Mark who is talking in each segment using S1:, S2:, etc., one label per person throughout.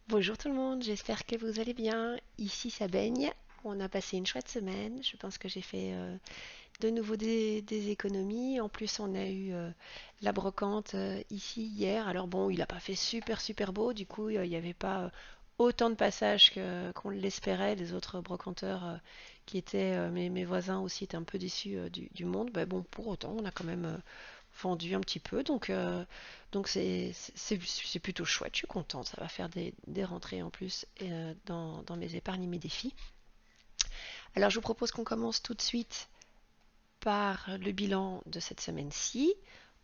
S1: Bonjour tout le monde, j'espère que vous allez bien. Ici ça baigne. On a passé une chouette semaine. Je pense que j'ai fait de nouveau des économies. En plus, on a eu la brocante ici hier. Alors bon, il n'a pas fait super beau. Du coup, il n'y avait pas autant de passages qu'on l'espérait. Les autres brocanteurs qui étaient mes voisins aussi étaient un peu déçus du monde. Mais bon, pour autant, on a quand même vendu un petit peu. Donc c'est plutôt chouette. Je suis contente. Ça va faire des rentrées en plus dans mes épargnes et mes défis. Alors, je vous propose qu'on commence tout de suite par le bilan de cette semaine-ci.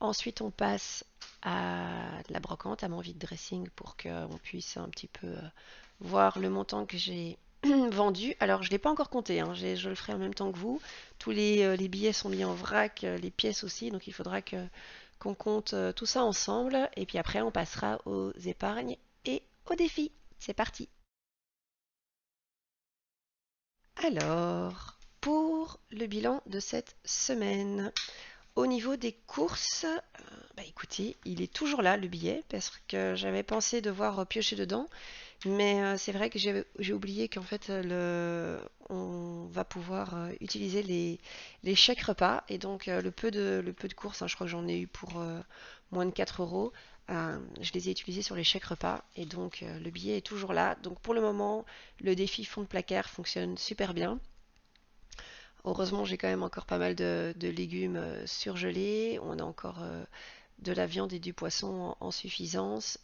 S1: Ensuite, on passe à la brocante, à mon vide dressing pour qu'on puisse un petit peu voir le montant que j'ai vendu. Alors, je ne l'ai pas encore compté, hein, je le ferai en même temps que vous. Tous les billets sont mis en vrac, les pièces aussi, donc il faudra qu'on compte tout ça ensemble. Et puis après, on passera aux épargnes et aux défis. C'est parti. Alors, pour le bilan de cette semaine, au niveau des courses, bah écoutez, il est toujours là le billet parce que j'avais pensé devoir piocher dedans, mais c'est vrai que j'ai oublié qu'en fait on va pouvoir utiliser les chèques repas et donc le peu de courses, hein, je crois que j'en ai eu pour moins de 4 euros, je les ai utilisés sur les chèques repas et donc le billet est toujours là. Donc pour le moment, le défi fond de placard fonctionne super bien. Heureusement, j'ai quand même encore pas mal de légumes surgelés. On a encore de la viande et du poisson en suffisance.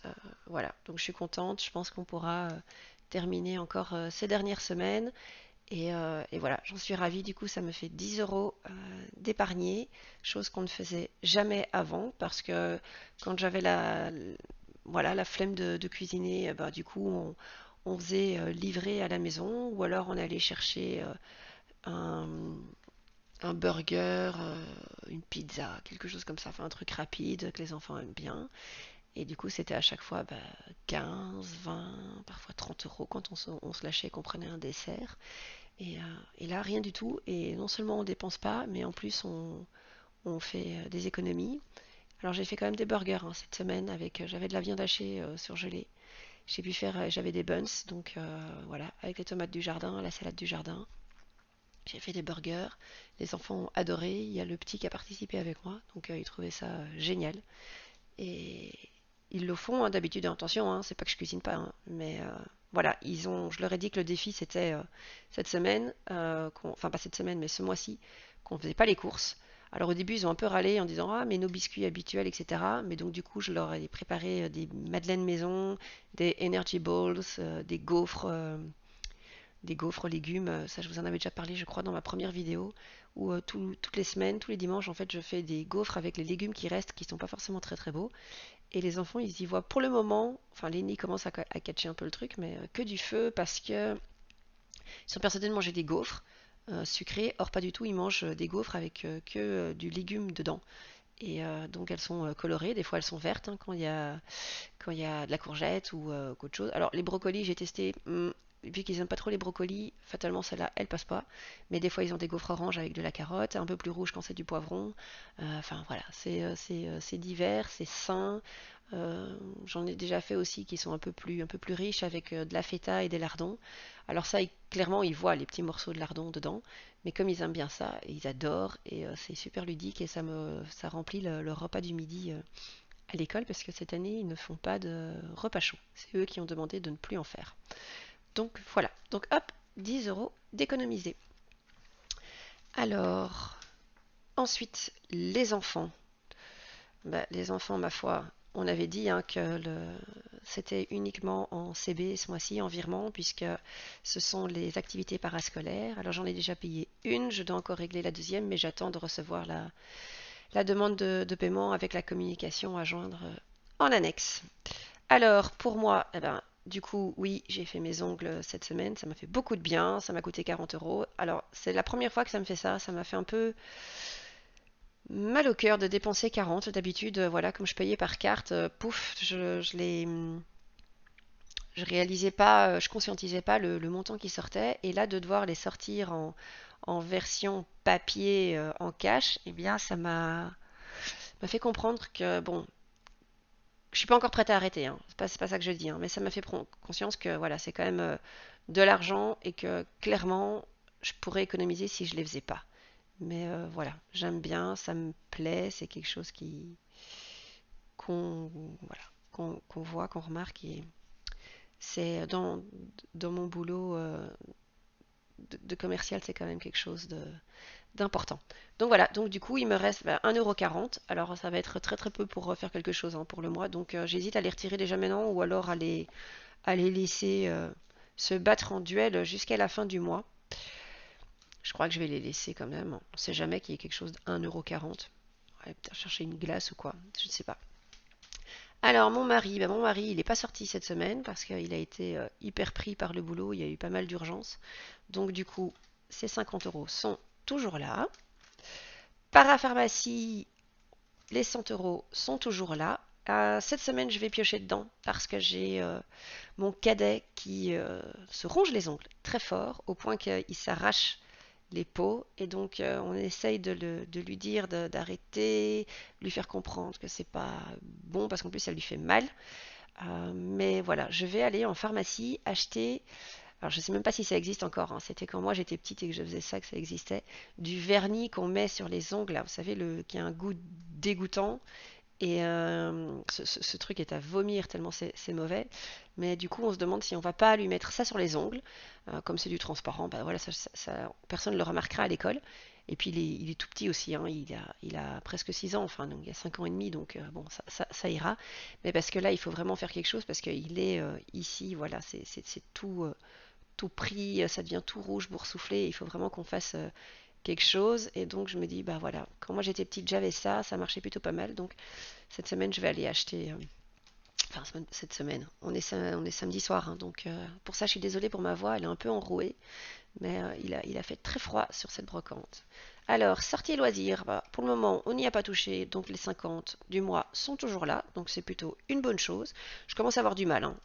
S1: Voilà, donc je suis contente. Je pense qu'on pourra terminer encore ces dernières semaines. Et voilà, j'en suis ravie. Du coup, ça me fait 10 euros d'épargner, chose qu'on ne faisait jamais avant parce que quand j'avais voilà, la flemme de cuisiner, bah, du coup, on faisait livrer à la maison ou alors on allait chercher un, un burger, une pizza, quelque chose comme ça, enfin un truc rapide que les enfants aiment bien. Et du coup, c'était à chaque fois 15, 20, parfois 30 euros quand on se lâchait et qu'on prenait un dessert. Et là, rien du tout. Et non seulement on dépense pas, mais en plus on fait des économies. Alors j'ai fait quand même des burgers hein, cette semaine avec, j'avais de la viande hachée surgelée. J'ai pu faire, j'avais des buns, donc voilà, avec les tomates du jardin, la salade du jardin. J'ai fait des burgers, les enfants ont adoré, il y a le petit qui a participé avec moi, donc il trouvait ça génial. Et ils le font hein, d'habitude, attention, hein, c'est pas que je cuisine pas, hein, mais voilà, je leur ai dit que le défi c'était cette semaine, enfin pas cette semaine, mais ce mois-ci, qu'on faisait pas les courses. Alors au début ils ont un peu râlé en disant ah mais nos biscuits habituels etc. Mais donc du coup je leur ai préparé des madeleines maison, des energy balls, des gaufres légumes. Ça, je vous en avais déjà parlé, je crois, dans ma première vidéo, où toutes les semaines, tous les dimanches, en fait, je fais des gaufres avec les légumes qui restent, qui sont pas forcément très beaux. Et les enfants, ils y voient pour le moment, enfin, l'aîné commence à catcher un peu le truc, mais que du feu parce que ils sont persuadés de manger des gaufres sucrées. Or, pas du tout, ils mangent des gaufres avec que du légume dedans. Et donc elles sont colorées, des fois elles sont vertes hein, quand il y a de la courgette ou qu'autre chose. Alors les brocolis, j'ai testé, vu qu'ils n'aiment pas trop les brocolis, fatalement celle-là, elle passe pas. Mais des fois ils ont des gaufres oranges avec de la carotte, un peu plus rouge quand c'est du poivron. Enfin voilà, c'est divers, c'est sain. J'en ai déjà fait aussi qui sont un peu plus riches avec de la feta et des lardons. Alors ça, clairement, ils voient les petits morceaux de lardons dedans, mais comme ils aiment bien ça, ils adorent et c'est super ludique et ça remplit le repas du midi à l'école parce que cette année, ils ne font pas de repas chaud. C'est eux qui ont demandé de ne plus en faire. Donc voilà, donc hop, 10 euros d'économiser. Alors, ensuite, les enfants. Les enfants, ma foi, on avait dit hein, que c'était uniquement en CB ce mois-ci, en virement, puisque ce sont les activités parascolaires. Alors j'en ai déjà payé une, je dois encore régler la deuxième, mais j'attends de recevoir la demande de paiement avec la communication à joindre en annexe. Alors pour moi, eh ben, du coup, oui, j'ai fait mes ongles cette semaine, ça m'a fait beaucoup de bien, ça m'a coûté 40 euros. Alors c'est la première fois que ça me fait ça m'a fait un peu mal au cœur de dépenser 40. D'habitude, voilà, comme je payais par carte, pouf, je réalisais pas, je conscientisais pas le montant qui sortait. Et là, de devoir les sortir en version papier, en cash, eh bien, ça m'a fait comprendre que, bon, je suis pas encore prête à arrêter, hein. C'est pas ça que je dis, hein, mais ça m'a fait prendre conscience que voilà, c'est quand même de l'argent et que clairement, je pourrais économiser si je les faisais pas. Mais voilà, j'aime bien, ça me plaît, c'est quelque chose qui qu'on voilà, qu'on voit, qu'on remarque et c'est dans mon boulot de commercial, c'est quand même quelque chose d'important. Donc voilà, donc du coup il me reste 1,40 €. Alors ça va être très très peu pour faire quelque chose hein, pour le mois. Donc j'hésite à les retirer déjà maintenant ou alors à les laisser se battre en duel jusqu'à la fin du mois. Je crois que je vais les laisser quand même. On ne sait jamais qu'il y ait quelque chose d'1,40 €. Ouais, peut-être chercher une glace ou quoi, je ne sais pas. Alors mon mari, il n'est pas sorti cette semaine parce qu'il a été hyper pris par le boulot, il y a eu pas mal d'urgences. Donc du coup, ces 50 € sont toujours là. Parapharmacie, les 100 € sont toujours là. Cette semaine, je vais piocher dedans parce que j'ai mon cadet qui se ronge les ongles très fort au point qu'il s'arrache les peaux et donc on essaye de lui dire d'arrêter, lui faire comprendre que c'est pas bon parce qu'en plus ça lui fait mal. Mais voilà, je vais aller en pharmacie acheter, alors je sais même pas si ça existe encore, hein, c'était quand moi j'étais petite et que je faisais ça que ça existait, du vernis qu'on met sur les ongles, là, vous savez, qui a un goût dégoûtant. Et ce truc est à vomir tellement c'est mauvais. Mais du coup, on se demande si on va pas lui mettre ça sur les ongles. Comme c'est du transparent, bah voilà, personne ne le remarquera à l'école. Et puis il est tout petit aussi, hein, il a presque 6 ans, enfin donc il a 5 ans et demi, donc bon, ça ira. Mais parce que là, il faut vraiment faire quelque chose parce qu'il est ici, voilà, c'est tout, tout pris, ça devient tout rouge, boursouflé. Il faut vraiment qu'on fasse quelque chose. Et donc je me dis, bah voilà, quand moi j'étais petite, j'avais ça, ça marchait plutôt pas mal. Donc cette semaine, je vais aller acheter. Enfin, cette semaine, on est samedi soir, hein, donc pour ça, je suis désolée pour ma voix, elle est un peu enrouée, mais il a fait très froid sur cette brocante. Alors, sortie et loisirs, bah, pour le moment, on n'y a pas touché, donc les 50 du mois sont toujours là, donc c'est plutôt une bonne chose. Je commence à avoir du mal, hein.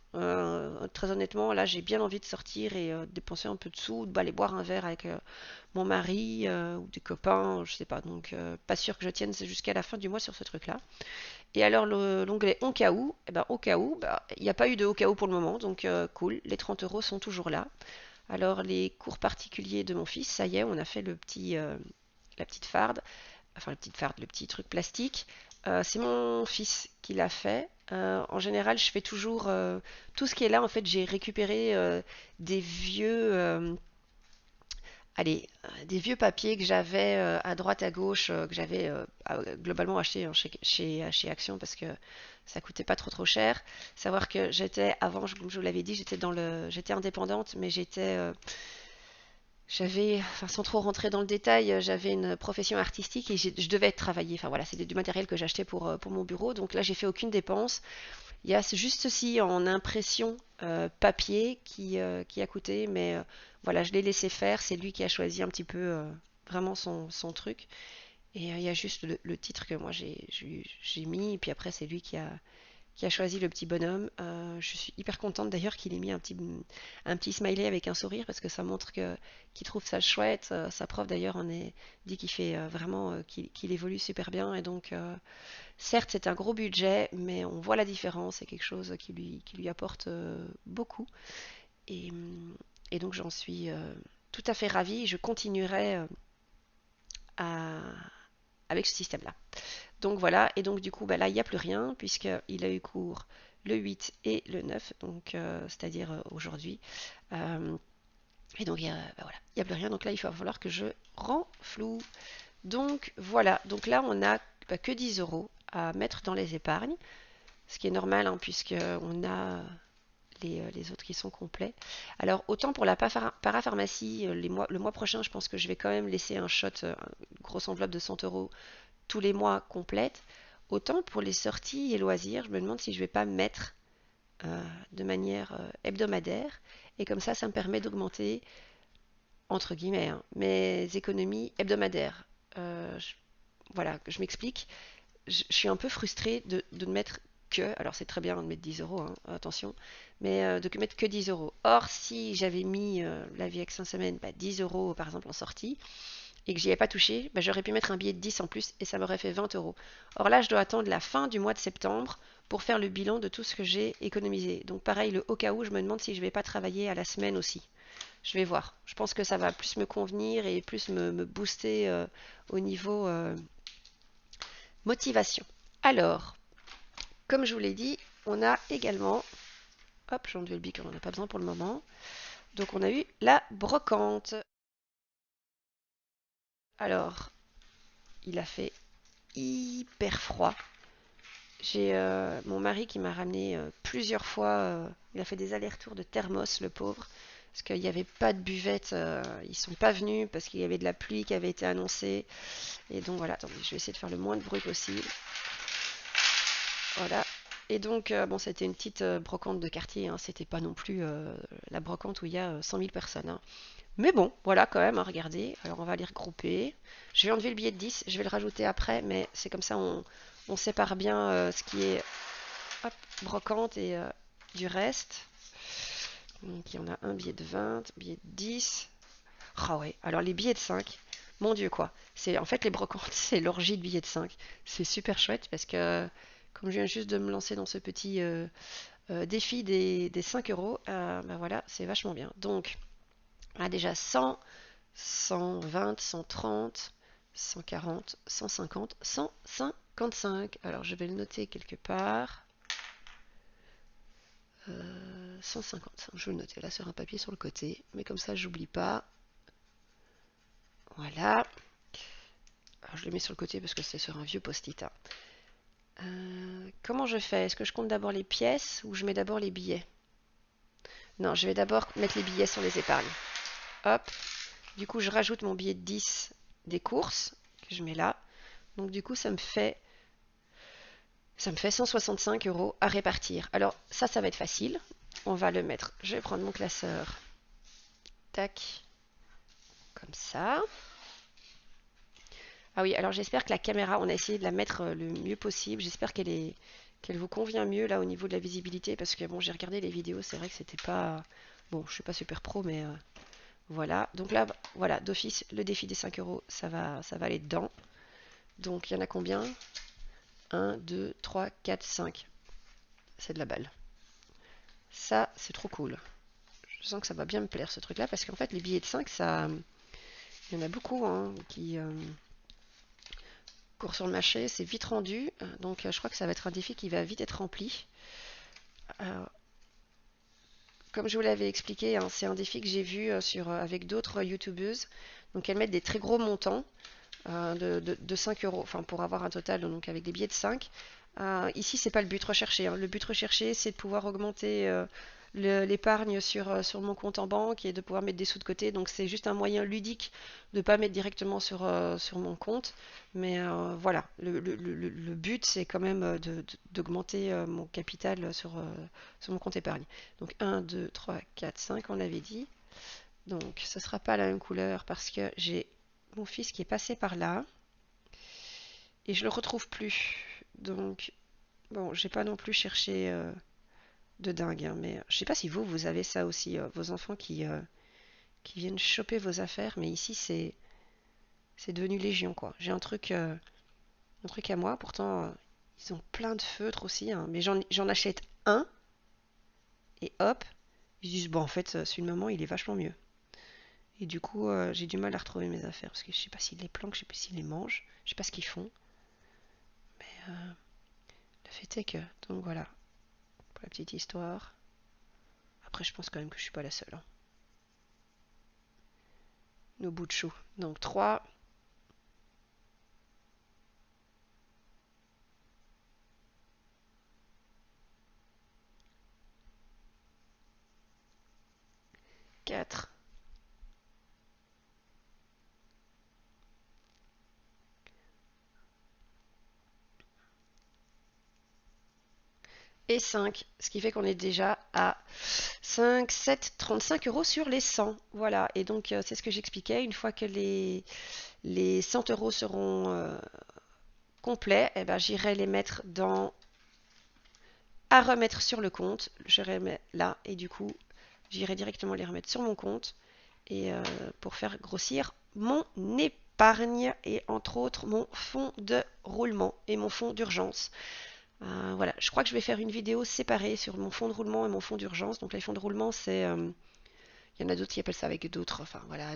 S1: Très honnêtement, là, j'ai bien envie de sortir et dépenser un peu de sous, aller boire un verre avec mon mari ou des copains, je sais pas, donc pas sûr que je tienne jusqu'à la fin du mois sur ce truc-là. Et alors l'onglet au cas où, eh ben, au cas où, bah, il n'y a pas eu de au cas où pour le moment, donc cool, les 30 € sont toujours là. Alors les cours particuliers de mon fils, ça y est, on a fait la petite farde, enfin la petite farde, le petit truc plastique. C'est mon fils qui l'a fait. En général, je fais toujours tout ce qui est là. En fait, j'ai récupéré des vieux, allez, des vieux papiers que j'avais à droite à gauche, que j'avais globalement acheté hein, chez Action parce que ça coûtait pas trop cher. Savoir que j'étais avant, comme je vous l'avais dit, j'étais indépendante, mais j'avais, enfin, sans trop rentrer dans le détail, j'avais une profession artistique et je devais travailler. Enfin voilà, c'était du matériel que j'achetais pour mon bureau. Donc là, j'ai fait aucune dépense. Il y a juste ceci en impression papier qui a coûté, mais voilà, je l'ai laissé faire. C'est lui qui a choisi un petit peu vraiment son truc. Et il y a juste le titre que moi j'ai mis, et puis après c'est lui qui a choisi le petit bonhomme. Je suis hyper contente d'ailleurs qu'il ait mis un petit smiley avec un sourire parce que ça montre qu'il trouve ça chouette. Sa prof d'ailleurs en est dit qu'il fait vraiment qu'il évolue super bien et donc certes c'est un gros budget mais on voit la différence, c'est quelque chose qui lui apporte beaucoup et, et donc j'en suis tout à fait ravie. Je continuerai à, avec ce système-là. Donc voilà, et donc du coup, bah là, il n'y a plus rien, puisqu'il a eu cours le 8 et le 9, donc c'est-à-dire aujourd'hui. Euh, et donc, bah voilà, il n'y a plus rien, donc là, il va falloir que je renfloue. Donc voilà, donc là, on n'a bah, que 10 € à mettre dans les épargnes, ce qui est normal, hein, puisqu'on a les autres qui sont complets. Alors, autant pour la parapharmacie, le mois prochain, je pense que je vais quand même laisser un shot, une grosse enveloppe de 100 € tous les mois complète, autant pour les sorties et loisirs, je me demande si je vais pas mettre de manière hebdomadaire. Et comme ça me permet d'augmenter, entre guillemets, hein, mes économies hebdomadaires. Je, voilà, je m'explique. Je suis un peu frustrée de ne mettre que, alors c'est très bien de mettre 10 €, hein, attention, mais de ne mettre que 10 €. Or, si j'avais mis la vie avec 5 semaines, bah, 10 € par exemple en sortie, et que j'y ai pas touché, bah, j'aurais pu mettre un billet de 10 en plus et ça m'aurait fait 20 €. Or là, je dois attendre la fin du mois de septembre pour faire le bilan de tout ce que j'ai économisé. Donc pareil, le au cas où, je me demande si je vais pas travailler à la semaine aussi. Je vais voir. Je pense que ça va plus me convenir et plus me booster au niveau motivation. Alors, comme je vous l'ai dit, on a également... Hop, j'ai enlevé le bic, on n'en a pas besoin pour le moment. Donc on a eu la brocante. Alors, il a fait hyper froid. J'ai mon mari qui m'a ramené plusieurs fois. Il a fait des allers-retours de thermos, le pauvre. Parce qu'il n'y avait pas de buvette. Ils sont pas venus parce qu'il y avait de la pluie qui avait été annoncée. Et donc voilà, attendez, je vais essayer de faire le moins de bruit possible. Voilà. Et donc, bon, c'était une petite brocante de quartier. Hein. C'était pas non plus la brocante où il y a 100 000 personnes. Hein. Mais bon, voilà quand même, à regarder. Alors on va les regrouper. Je vais enlever le billet de 10, je vais le rajouter après, mais c'est comme ça on sépare bien ce qui est hop, brocante et du reste. Donc il y en a un billet de 20, billet de 10. Ah ouais, alors les billets de 5, mon Dieu quoi. C'est en fait les brocantes, c'est l'orgie de billets de 5. C'est super chouette parce que comme je viens juste de me lancer dans ce petit défi des 5 euros, ben voilà, c'est vachement bien. Donc on a déjà 100, 120, 130, 140, 150, 155. Alors je vais le noter quelque part. 150, je vais le noter là sur un papier sur le côté, mais comme ça j'oublie pas. Voilà. Alors, je le mets sur le côté parce que c'est sur un vieux post-it. Hein. Comment je fais? Est-ce que je compte d'abord les pièces ou je mets d'abord les billets? Non, je vais d'abord mettre les billets sur les épargnes. Hop. Du coup, je rajoute mon billet de 10 des courses que je mets là. Donc du coup, ça me fait 165 euros à répartir. Alors ça va être facile. On va le mettre. Je vais prendre mon classeur. Tac. Comme ça. Ah oui, alors j'espère que la caméra, on a essayé de la mettre le mieux possible. J'espère qu'elle vous convient mieux là au niveau de la visibilité parce que bon, j'ai regardé les vidéos, c'est vrai que c'était pas... Bon, je suis pas super pro, mais voilà. Donc là, voilà, d'office, le défi des 5 euros, ça va aller dedans. Donc il y en a combien? 1, 2, 3, 4, 5. C'est de la balle. Ça, c'est trop cool. Je sens que ça va bien me plaire ce truc là parce qu'en fait les billets de 5 ça il y en a beaucoup hein, qui courent sur le marché, c'est vite rendu donc je crois que ça va être un défi qui va vite être rempli. Alors, comme je vous l'avais expliqué hein, c'est un défi que j'ai vu avec d'autres youtubeuses, donc elles mettent des très gros montants de 5 euros enfin pour avoir un total donc avec des billets de 5. Ici c'est pas le but recherché hein. Le but recherché c'est de pouvoir augmenter l'épargne sur mon compte en banque et de pouvoir mettre des sous de côté. Donc c'est juste un moyen ludique de ne pas mettre directement sur mon compte. Mais voilà, le but c'est quand même d'augmenter mon capital sur mon compte épargne. Donc 1, 2, 3, 4, 5 on l'avait dit. Donc ce ne sera pas la même couleur parce que j'ai mon fils qui est passé par là et je le retrouve plus. Donc bon, j'ai pas non plus cherché de dingue, hein, mais je sais pas si vous avez ça aussi, vos enfants qui viennent choper vos affaires, mais ici c'est devenu légion quoi. J'ai un truc à moi, pourtant ils ont plein de feutres aussi, hein, mais j'en achète un et hop, ils disent bon en fait celui de maman il est vachement mieux. Et du coup j'ai du mal à retrouver mes affaires parce que je sais pas s'ils les planquent, je sais pas s'ils les mangent, je sais pas ce qu'ils font, mais le fait est que donc voilà pour la petite histoire. Après je pense quand même que je suis pas la seule. Hein. Nos bouts de chou. Donc 3, 4 et 5, ce qui fait qu'on est déjà à 5, 7, 35 euros sur les 100. Voilà, et donc c'est ce que j'expliquais, une fois que les 100 euros seront complets, eh ben, j'irai les mettre à remettre sur le compte. Je remets là, et du coup, j'irai directement les remettre sur mon compte et pour faire grossir mon épargne et entre autres mon fonds de roulement et mon fonds d'urgence. Voilà, je crois que je vais faire une vidéo séparée sur mon fonds de roulement et mon fonds d'urgence. Donc les fonds de roulement, il y en a d'autres qui appellent ça avec d'autres. Enfin voilà,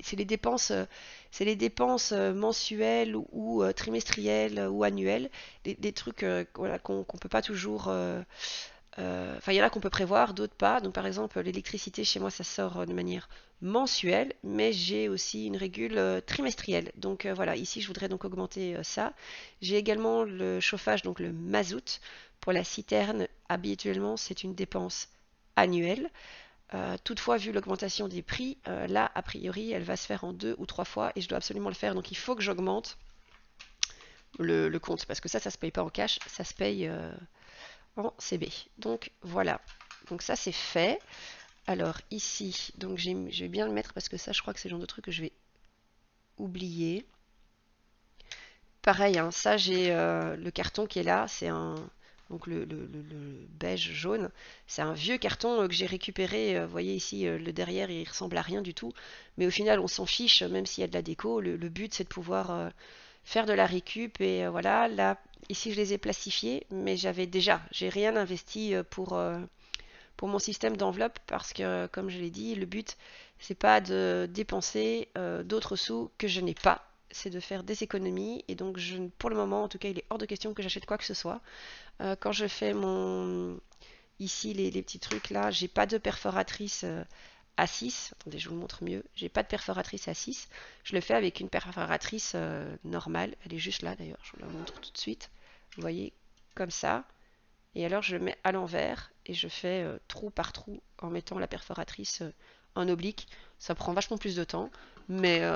S1: c'est les dépenses mensuelles ou trimestrielles ou annuelles, des trucs voilà, qu'on peut pas toujours. Enfin, il y en a qu'on peut prévoir, d'autres pas. Donc par exemple, l'électricité chez moi, ça sort de manière mensuelle, mais j'ai aussi une régule trimestrielle. Donc voilà, ici je voudrais donc augmenter ça. J'ai également le chauffage, donc le mazout. Pour la citerne, habituellement, c'est une dépense annuelle. Toutefois, vu l'augmentation des prix, là, a priori, elle va se faire en 2 ou 3 fois et je dois absolument le faire. Donc, il faut que j'augmente le compte parce que ça se paye pas en cash, ça se paye en CB. Donc, voilà. Donc, ça, c'est fait. Alors, ici, donc je vais bien le mettre parce que ça, je crois que c'est le genre de truc que je vais oublier. Pareil, hein, ça, j'ai le carton qui est là, c'est un. Donc le beige jaune, c'est un vieux carton que j'ai récupéré. Vous voyez ici, le derrière, il ressemble à rien du tout. Mais au final, on s'en fiche, même s'il y a de la déco. Le but, c'est de pouvoir faire de la récup. Et voilà, là, ici, je les ai plastifiés. Mais j'ai rien investi pour mon système d'enveloppe. Parce que, comme je l'ai dit, le but, c'est pas de dépenser d'autres sous que je n'ai pas. C'est de faire des économies. Et donc, pour le moment, en tout cas, il est hors de question que j'achète quoi que ce soit. Quand je fais ici les petits trucs là, j'ai pas de perforatrice à 6. Attendez, je vous montre mieux. J'ai pas de perforatrice à 6. Je le fais avec une perforatrice normale. Elle est juste là d'ailleurs, je vous la montre tout de suite. Vous voyez, comme ça. Et alors je le mets à l'envers et je fais trou par trou en mettant la perforatrice en oblique. Ça prend vachement plus de temps. Mais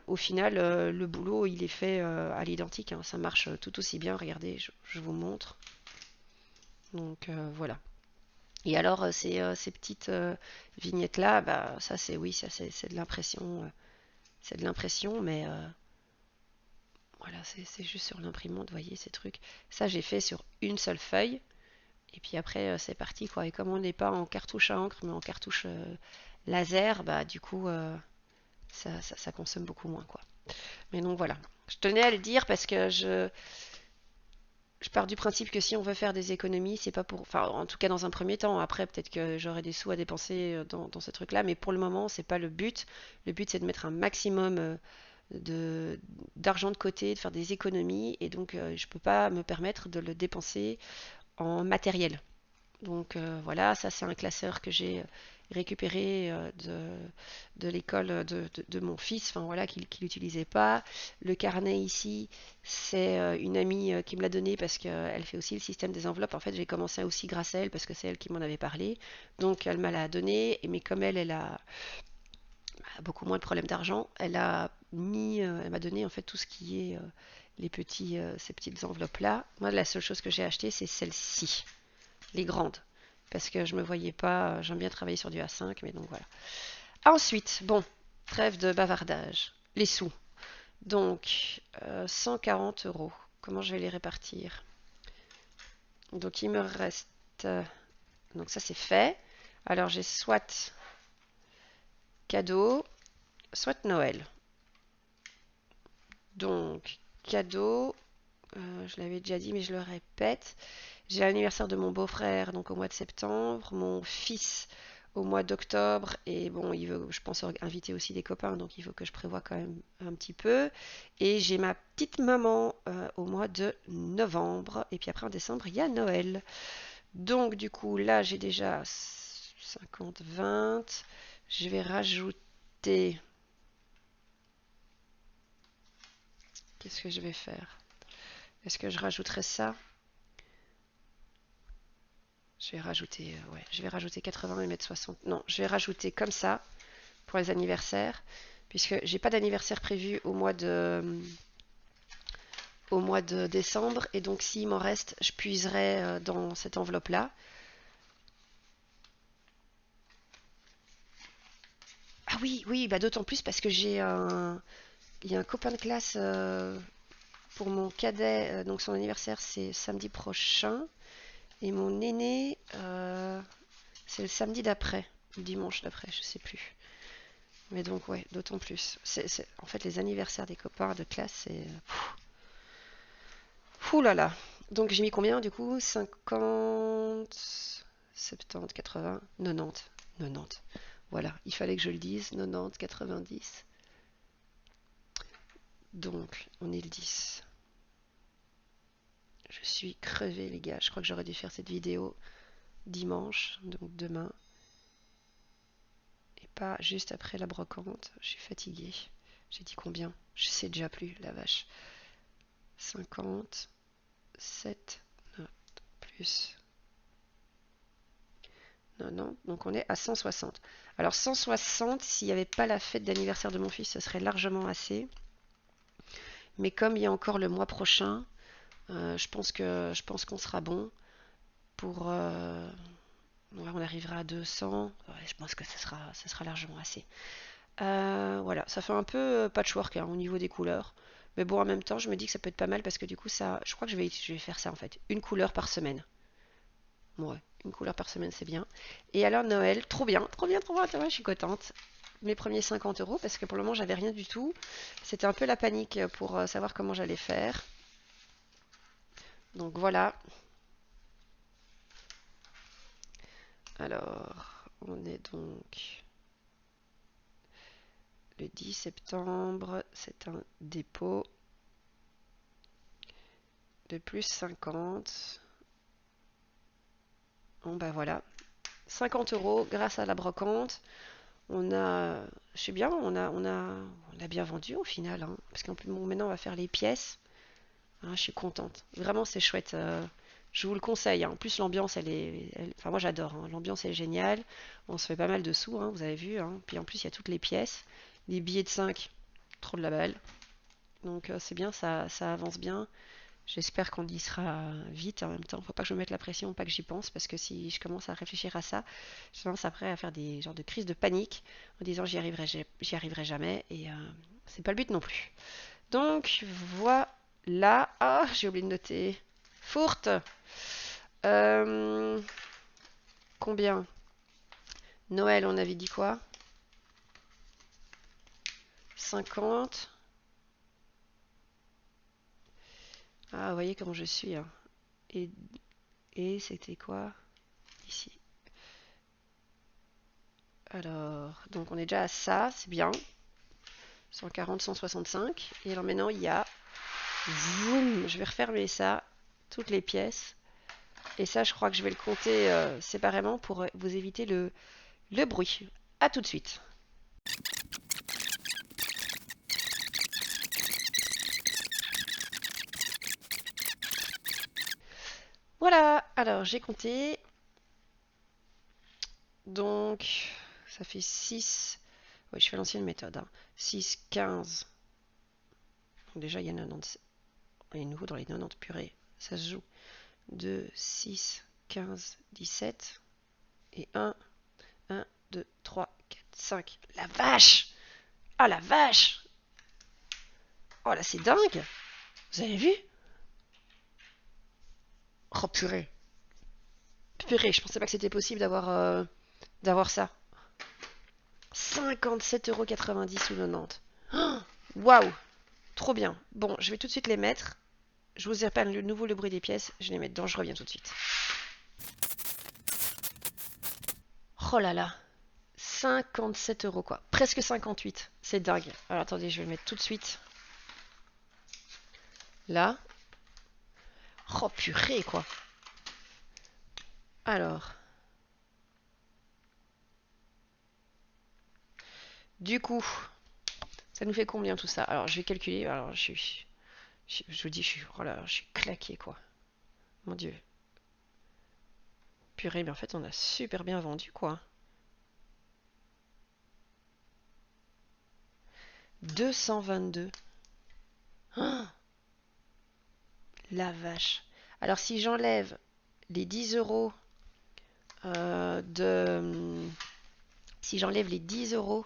S1: au final, le boulot, il est fait à l'identique, hein. Ça marche tout aussi bien. Regardez, je vous montre. Donc voilà. Et alors ces petites vignettes là, bah ça c'est oui, ça c'est de l'impression, c'est de l'impression, mais voilà, c'est juste sur l'imprimante, vous voyez ces trucs. Ça j'ai fait sur une seule feuille, et puis après c'est parti quoi. Et comme on n'est pas en cartouche à encre, mais en cartouche laser, bah du coup ça consomme beaucoup moins quoi. Mais donc voilà. Je tenais à le dire parce que je pars du principe que si on veut faire des économies, c'est pas pour. Enfin, en tout cas, dans un premier temps. Après, peut-être que j'aurai des sous à dépenser dans ce truc-là, mais pour le moment, c'est pas le but. Le but, c'est de mettre un maximum de d'argent de côté, de faire des économies, et donc je peux pas me permettre de le dépenser en matériel. Donc voilà, ça c'est un classeur que j'ai récupéré de l'école de mon fils, enfin voilà, qu'il n'utilisait pas. Le carnet ici, c'est une amie qui me l'a donné parce qu'elle fait aussi le système des enveloppes. En fait, j'ai commencé aussi grâce à elle parce que c'est elle qui m'en avait parlé. Donc elle m'a l'a donné, mais comme elle a beaucoup moins de problèmes d'argent, elle m'a donné en fait tout ce qui est ces petites enveloppes là. Moi, la seule chose que j'ai acheté, c'est celle-ci, les grandes, parce que je me voyais pas, j'aime bien travailler sur du A5, mais donc voilà. Ensuite, bon, trêve de bavardage, les sous. Donc, 140 euros. Comment je vais les répartir? Donc, il me reste. Donc, ça, c'est fait. Alors, j'ai soit cadeau, soit Noël. Donc, cadeau, je l'avais déjà dit, mais je le répète. J'ai l'anniversaire de mon beau-frère, donc au mois de septembre, mon fils au mois d'octobre, et bon, il veut, je pense, inviter aussi des copains, donc il faut que je prévoie quand même un petit peu. Et j'ai ma petite maman au mois de novembre, et puis après en décembre, il y a Noël. Donc du coup, là, j'ai déjà 50, 20. Je vais rajouter. Qu'est-ce que je vais faire? Est-ce que je rajouterai ça? Je vais rajouter 80 et mettre 60. Non, je vais rajouter comme ça pour les anniversaires, puisque j'ai pas d'anniversaire prévu au mois de décembre, et donc s'il m'en reste, je puiserai dans cette enveloppe-là. Ah oui, oui, bah d'autant plus parce que il y a un copain de classe pour mon cadet, donc son anniversaire c'est samedi prochain, et mon aîné c'est le samedi d'après, le dimanche d'après, je sais plus. Mais donc, ouais, d'autant plus. En fait, les anniversaires des copains de classe, c'est. Ouh là là. Donc j'ai mis combien du coup? 50, 70, 80, 90. 90. Voilà, il fallait que je le dise. 90, 90. Donc, on est le 10. Je suis crevée, les gars. Je crois que j'aurais dû faire cette vidéo dimanche, donc demain. Et pas juste après la brocante. Je suis fatiguée. J'ai dit combien? Je sais déjà plus, la vache. 50, 7, plus 90. Donc on est à 160. Alors 160, s'il n'y avait pas la fête d'anniversaire de mon fils, ce serait largement assez. Mais comme il y a encore le mois prochain, je pense qu'on sera bon pour... ouais, on arrivera à 200. Ouais, je pense que ça sera largement assez. Voilà, ça fait un peu patchwork hein, au niveau des couleurs. Mais bon, en même temps, je me dis que ça peut être pas mal parce que du coup, ça, je crois que je vais faire ça en fait. Une couleur par semaine. Ouais, une couleur par semaine, c'est bien. Et alors, Noël, trop bien, trop bien, trop bien, trop bien, je suis contente. Mes premiers 50 € parce que pour le moment, j'avais rien du tout. C'était un peu la panique pour savoir comment j'allais faire. Donc voilà. Alors, on est donc le 10 septembre. C'est un dépôt de plus 50. Bon, bah voilà. 50 € grâce à la brocante. On a, je sais bien, on a bien vendu au final. Hein, parce qu'en plus, bon, maintenant, on va faire les pièces. Hein, je suis contente. Vraiment, c'est chouette. Je vous le conseille. Hein. En plus, l'ambiance, enfin, moi, j'adore. Hein. L'ambiance est géniale. On se fait pas mal de sous, hein, vous avez vu. Hein. Puis en plus, il y a toutes les pièces. Les billets de 5, trop de la balle. Donc, c'est bien, ça avance bien. J'espère qu'on y sera vite en même temps. Faut pas que je me mette la pression, pas que j'y pense, parce que si je commence à réfléchir à ça, je commence après à faire des genres de crises de panique en disant j'y arriverai jamais, et c'est pas le but non plus. Donc voilà. Ah, j'ai oublié de noter. Fourte. Euh, Combien? Noël, on avait dit quoi? 50. Ah, vous voyez comment je suis. Hein. Et, et c'était quoi? Ici. Alors, donc on est déjà à ça, c'est bien. 140, 165. Et alors maintenant, il y a... Vroom, je vais refermer ça, toutes les pièces. Et ça, je crois que je vais le compter séparément pour vous éviter le bruit. A tout de suite. Voilà, alors j'ai compté. Donc, ça fait 6. Oui, je fais l'ancienne méthode. Hein. 6, 15. Donc déjà, il y a 90. Il est nouveau dans les 90 purées. Ça se joue. 2, 6, 15, 17. Et 1, 1, 2, 3, 4, 5. La vache! Ah la vache! Oh là, c'est dingue! Vous avez vu? Oh purée! Purée, je pensais pas que c'était possible d'avoir ça. 57,90 € ou 90. Oh, waouh! Trop bien. Bon, je vais tout de suite les mettre. Je vous épargne de nouveau le bruit des pièces. Je les mets dedans, je reviens tout de suite. Oh là là! 57 € quoi. Presque 58. C'est dingue. Alors attendez, je vais le mettre tout de suite. Là. Oh purée quoi. Alors. Du coup, ça nous fait combien tout ça? Alors je vais calculer. Alors je vous dis, oh là, je suis claqué quoi. Mon Dieu. Purée, mais en fait on a super bien vendu quoi. 222. Oh, la vache. Alors si j'enlève les 10 € de... Si j'enlève les 10 €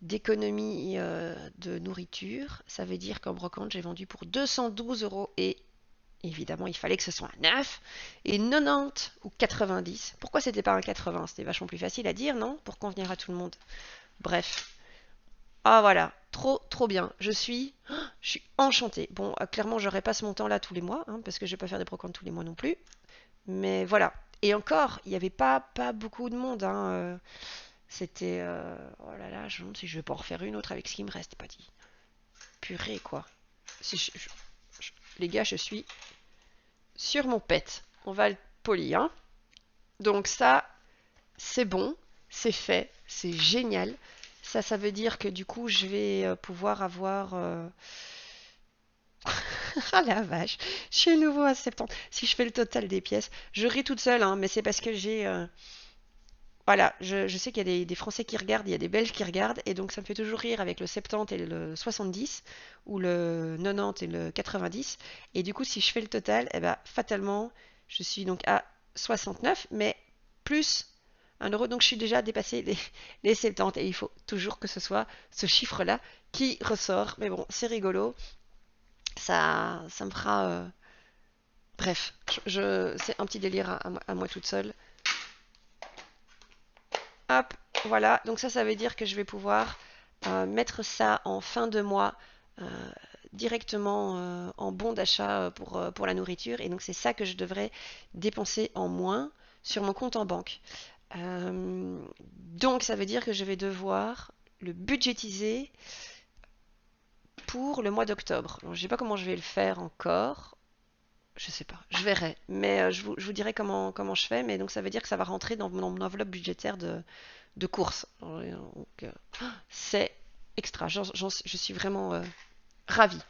S1: d'économie de nourriture, ça veut dire qu'en brocante, j'ai vendu pour 212 € et évidemment, il fallait que ce soit un 9 et 90 ou 90. Pourquoi c'était pas un 80? C'était vachement plus facile à dire, non? Pour convenir à tout le monde. Bref. Ah voilà, trop bien. Je suis enchantée. Bon, clairement, j'aurai pas ce montant-là tous les mois, hein, parce que je vais pas faire des brocantes tous les mois non plus. Mais voilà. Et encore, il n'y avait pas beaucoup de monde, hein. C'était, oh là là, je me demande si je vais pas en refaire une autre avec ce qui me reste, pas dit. Purée, quoi. Si les gars, je suis sur mon pet. On va être poli, hein. Donc ça, c'est bon, c'est fait, c'est génial. Ça veut dire que du coup, je vais pouvoir avoir... Ah la vache, je suis à nouveau à 70. Si je fais le total des pièces, je ris toute seule, hein, mais c'est parce que j'ai... voilà, je sais qu'il y a des Français qui regardent, il y a des Belges qui regardent, et donc ça me fait toujours rire avec le 70 et le 70, ou le 90 et le 90. Et du coup, si je fais le total, eh ben, fatalement, je suis donc à 69, mais plus 1 euro, donc je suis déjà dépassé les 70, et il faut toujours que ce soit ce chiffre-là qui ressort. Mais bon, c'est rigolo, ça me fera... bref, c'est un petit délire à moi toute seule. Hop, voilà. Donc ça veut dire que je vais pouvoir mettre ça en fin de mois euh, directement en bon d'achat pour la nourriture. Et donc c'est ça que je devrais dépenser en moins sur mon compte en banque. Donc ça veut dire que je vais devoir le budgétiser pour le mois d'octobre. Je ne sais pas comment je vais le faire encore. Je sais pas, je verrai. Mais je vous dirai comment je fais. Mais donc ça veut dire que ça va rentrer dans mon enveloppe budgétaire de course. Donc, c'est extra. Je suis vraiment ravie.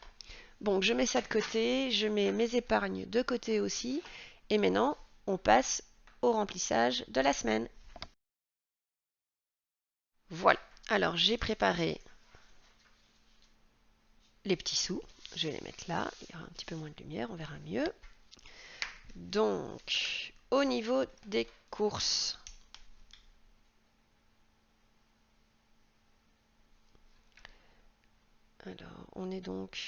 S1: Bon, je mets ça de côté, je mets mes épargnes de côté aussi. Et maintenant, on passe au remplissage de la semaine. Voilà. Alors, j'ai préparé les petits sous. Je vais les mettre là. Il y aura un petit peu moins de lumière, on verra mieux. Donc, au niveau des courses, alors, on est donc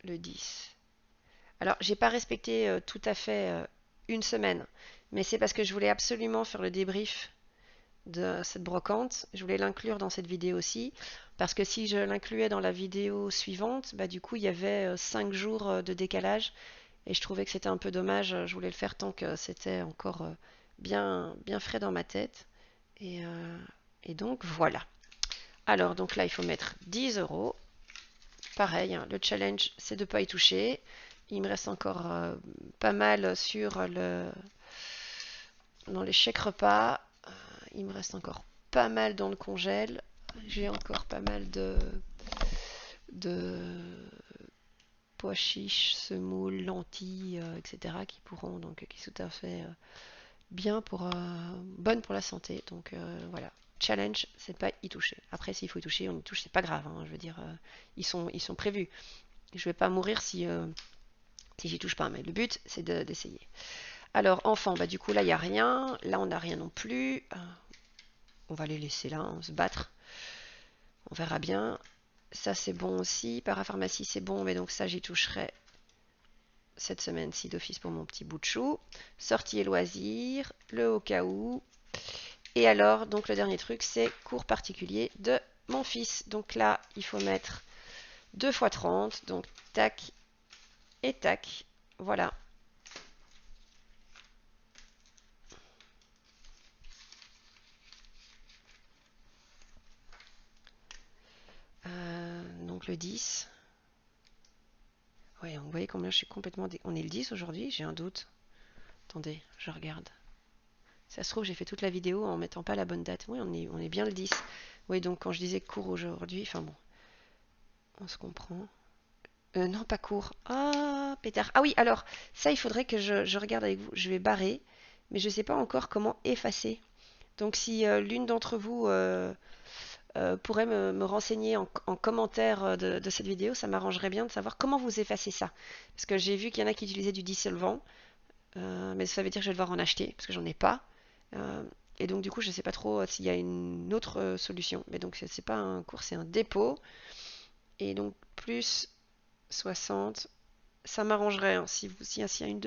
S1: le 10. Alors, j'ai pas respecté tout à fait une semaine, mais c'est parce que je voulais absolument faire le débrief de cette brocante. Je voulais l'inclure dans cette vidéo aussi, parce que si je l'incluais dans la vidéo suivante, bah du coup il y avait 5 jours de décalage, et je trouvais que c'était un peu dommage. Je voulais le faire tant que c'était encore bien frais dans ma tête. Et, euh, et donc voilà. Alors donc là il faut mettre 10 euros. Pareil, hein, le challenge, c'est de ne pas y toucher. Il me reste encore pas mal dans les chèques repas. Il me reste encore pas mal dans le congèle. J'ai encore pas mal de pois chiches, semoules, lentilles, etc. qui pourront, donc qui sont tout à fait bien bonnes pour la santé. Donc voilà. Challenge, c'est de pas y toucher. Après, s'il faut y toucher, on y touche, c'est pas grave, hein. Je veux dire, ils sont prévus. Je vais pas mourir si j'y touche pas, mais le but c'est d'essayer. Alors enfant, bah du coup là il n'y a rien, là on n'a rien non plus. On va les laisser là, se battre. On verra bien. Ça c'est bon aussi. Parapharmacie c'est bon, mais donc ça j'y toucherai cette semaine-ci d'office pour mon petit bout de chou. Sortie et loisirs, le au cas où. Et alors, donc le dernier truc, c'est cours particulier de mon fils. Donc là, il faut mettre 2 fois 30. Donc tac et tac. Voilà. Donc le 10. Ouais, vous voyez combien je suis complètement... On est le 10 aujourd'hui? J'ai un doute. Attendez, je regarde. Ça se trouve, j'ai fait toute la vidéo en mettant pas la bonne date. Oui, on est bien le 10. Oui, donc quand je disais cours aujourd'hui, enfin bon, on se comprend. Non, pas cours. Ah, pétard. Ah oui, alors, ça, il faudrait que je regarde avec vous. Je vais barrer, mais je ne sais pas encore comment effacer. Donc si l'une d'entre vous pourrait me renseigner en commentaire de cette vidéo, ça m'arrangerait bien de savoir comment vous effacez ça. Parce que j'ai vu qu'il y en a qui utilisaient du dissolvant, mais ça veut dire que je vais devoir en acheter, parce que j'en ai pas. Euh, et donc du coup, je ne sais pas trop s'il y a une autre solution. Mais donc c'est pas un cours, c'est un dépôt. Et donc plus 60. ça m'arrangerait hein, si s'il y a une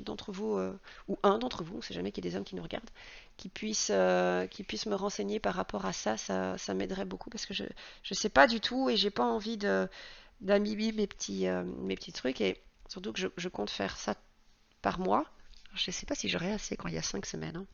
S1: d'entre vous ou un d'entre vous, on sait jamais qu'il y ait des hommes qui nous regardent, qui puisse me renseigner par rapport à ça, ça m'aiderait beaucoup parce que je sais pas du tout et j'ai pas envie de d'amiber mes petits trucs et surtout que je compte faire ça par mois. Je sais pas si j'aurai assez quand il y a 5 semaines, hein.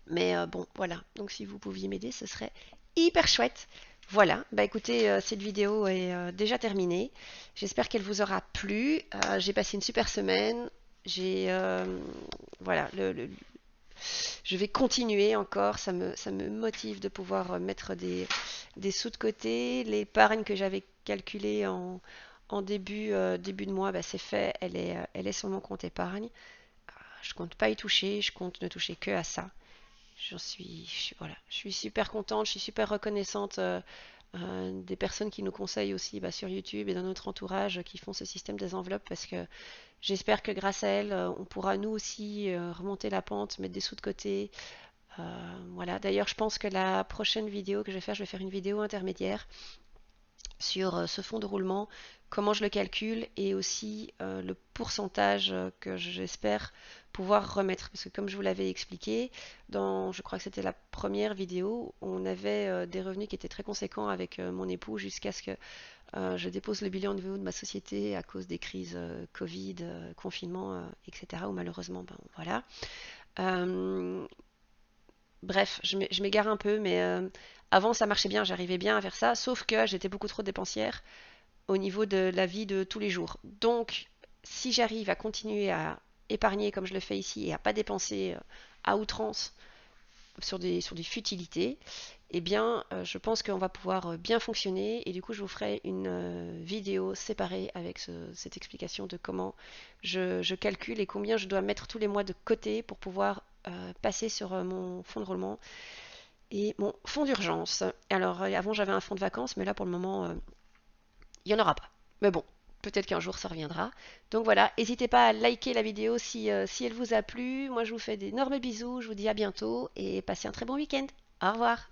S1: Mais bon, voilà. Donc si vous pouviez m'aider, ce serait hyper chouette. Voilà, bah écoutez, cette vidéo est déjà terminée. J'espère qu'elle vous aura plu. J'ai passé une super semaine. J'ai voilà, je vais continuer encore. Ça me motive de pouvoir mettre des sous de côté. L'épargne que j'avais calculée en début de mois, bah, c'est fait. Elle est sur mon compte épargne. Je compte pas y toucher. Je compte ne toucher que à ça. Voilà, je suis super contente, je suis super reconnaissante des personnes qui nous conseillent aussi bah, sur YouTube et dans notre entourage qui font ce système des enveloppes parce que j'espère que grâce à elles, on pourra nous aussi remonter la pente, mettre des sous de côté. Voilà. D'ailleurs, je pense que la prochaine vidéo que je vais faire une vidéo intermédiaire sur ce fonds de roulement, comment je le calcule et aussi le pourcentage que j'espère pouvoir remettre. Parce que comme je vous l'avais expliqué, je crois que c'était la première vidéo, on avait des revenus qui étaient très conséquents avec mon époux jusqu'à ce que je dépose le bilan au niveau de ma société à cause des crises Covid, confinement, etc. Où malheureusement, ben, voilà. Euh, Bref, je m'égare un peu, mais avant ça marchait bien, j'arrivais bien à faire ça, sauf que j'étais beaucoup trop dépensière au niveau de la vie de tous les jours. Donc, si j'arrive à continuer à épargner comme je le fais ici et à pas dépenser à outrance sur des futilités, eh bien, je pense qu'on va pouvoir bien fonctionner et du coup, je vous ferai une vidéo séparée avec cette explication de comment je calcule et combien je dois mettre tous les mois de côté pour pouvoir passer sur mon fonds de roulement et mon fonds d'urgence. Alors, avant, j'avais un fonds de vacances, mais là, pour le moment, il n'y en aura pas. Mais bon, peut-être qu'un jour ça reviendra. Donc voilà, n'hésitez pas à liker la vidéo si elle vous a plu. Moi je vous fais d'énormes bisous, je vous dis à bientôt et passez un très bon week-end. Au revoir.